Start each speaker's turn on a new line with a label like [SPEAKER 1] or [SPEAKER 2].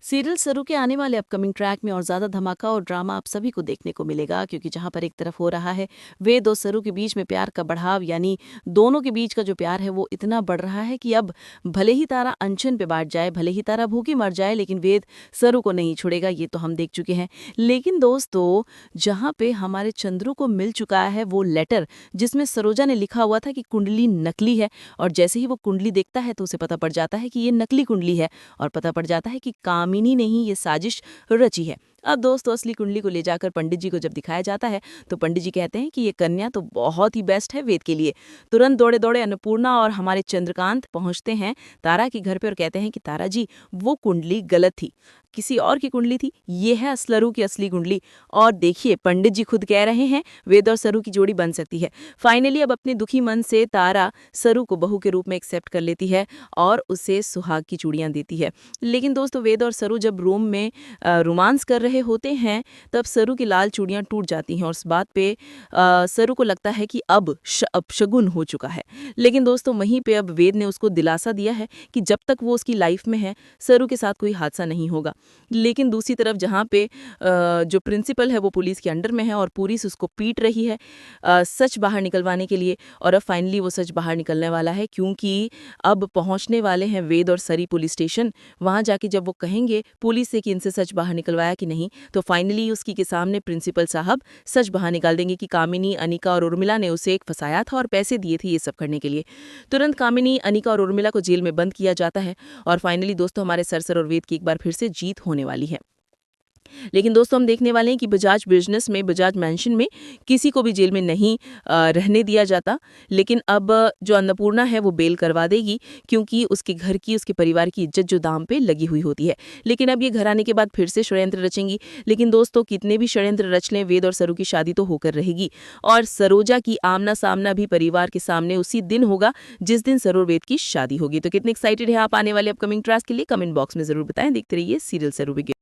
[SPEAKER 1] Serial सरू के आने वाले अपकमिंग ट्रैक में और ज़्यादा धमाका और ड्रामा आप सभी को देखने को मिलेगा, क्योंकि जहां पर एक तरफ हो रहा है वेद और सरू के बीच में प्यार का बढ़ाव, यानी दोनों के बीच का जो प्यार है वो इतना बढ़ रहा है कि अब भले ही तारा अनशन पे बैठ जाए, भले ही तारा भूखी मर जाए, लेकिन वेद सरू को नहीं छोड़ेगा। ये तो हम देख चुके हैं। लेकिन दोस्तों, जहां पे हमारे चंद्रू को मिल चुका है वो लेटर जिसमें सरोजा ने लिखा हुआ था कि कुंडली नकली है, और जैसे ही वो कुंडली देखता है तो उसे पता पड़ जाता है कि ये नकली कुंडली है, और पता पड़ जाता है कि कामिनी ने ही ये साजिश रची है। अब दोस्तों, असली कुंडली को ले जाकर पंडित जी को जब दिखाया जाता है तो पंडित जी कहते हैं कि ये कन्या तो बहुत ही बेस्ट है वेद के लिए। तुरंत दौड़े दौड़े अन्नपूर्णा और हमारे चंद्रकांत पहुंचते हैं तारा के घर पे और कहते हैं कि तारा जी, वो कुंडली गलत थी, किसी और की कुंडली थी, ये है असलरू की असली कुंडली। और देखिए, पंडित जी खुद कह रहे हैं वेद और सरू की जोड़ी बन सकती है। फाइनली अब अपने दुखी मन से तारा सरू को बहू के रूप में एक्सेप्ट कर लेती है और उसे सुहाग की चूड़ियां देती है। लेकिन दोस्तों, वेद और सरू जब रूम में रोमांस कर रहे होते हैं तब सरू की लाल चूड़ियां टूट जाती हैं, और इस बात पे सरू को लगता है कि अब शगुन हो चुका है। लेकिन दोस्तों, वहीं पे अब वेद ने उसको दिलासा दिया है कि जब तक वो उसकी लाइफ में है सरू के साथ कोई हादसा नहीं होगा। लेकिन दूसरी तरफ जहाँ पे जो प्रिंसिपल है वो पुलिस के अंडर में है और पुलिस उसको पीट रही है सच बाहर निकलवाने के लिए। और अब फाइनली वो सच बाहर निकलने वाला है, क्योंकि अब पहुंचने वाले हैं वेद और सरी पुलिस स्टेशन। वहां जाके जब वो कहेंगे पुलिस से कि इनसे सच बाहर निकलवाया कि नहीं, तो फाइनली उसकी के सामने प्रिंसिपल साहब सच बाहर निकाल देंगे कि कामिनी, अनिका और उर्मिला ने उसे एक फंसाया था और पैसे दिए थे ये सब करने के लिए। तुरंत कामिनी, अनिका और उर्मिला को जेल में बंद किया जाता है और फाइनली दोस्तों, हमारे सरसर और वेद की एक बार फिर से जीत होने वाली है। लेकिन दोस्तों, हम देखने वाले हैं कि बजाज बिजनेस में, बजाज मैंशन में किसी को भी जेल में नहीं रहने दिया जाता। लेकिन अब जो अन्नपूर्णा है वो बेल करवा देगी, क्योंकि उसके घर की, उसके परिवार की इज्जत जो दाम पे लगी हुई होती है। लेकिन अब ये घर आने के बाद फिर से षड्यंत्र रचेंगी। लेकिन दोस्तों, कितने भी षड्यंत्र रच लें, वेद और सरू की शादी तो होकर रहेगी, और सरोजा की आमना सामना भी परिवार के सामने उसी दिन होगा जिस दिन सरू और वेद की शादी होगी। तो कितने एक्साइटेड है आप आने वाले अपकमिंग ट्रैक्स के लिए? कमेंट बॉक्स में जरूर बताएं। देखते रहिए सीरियल सरू।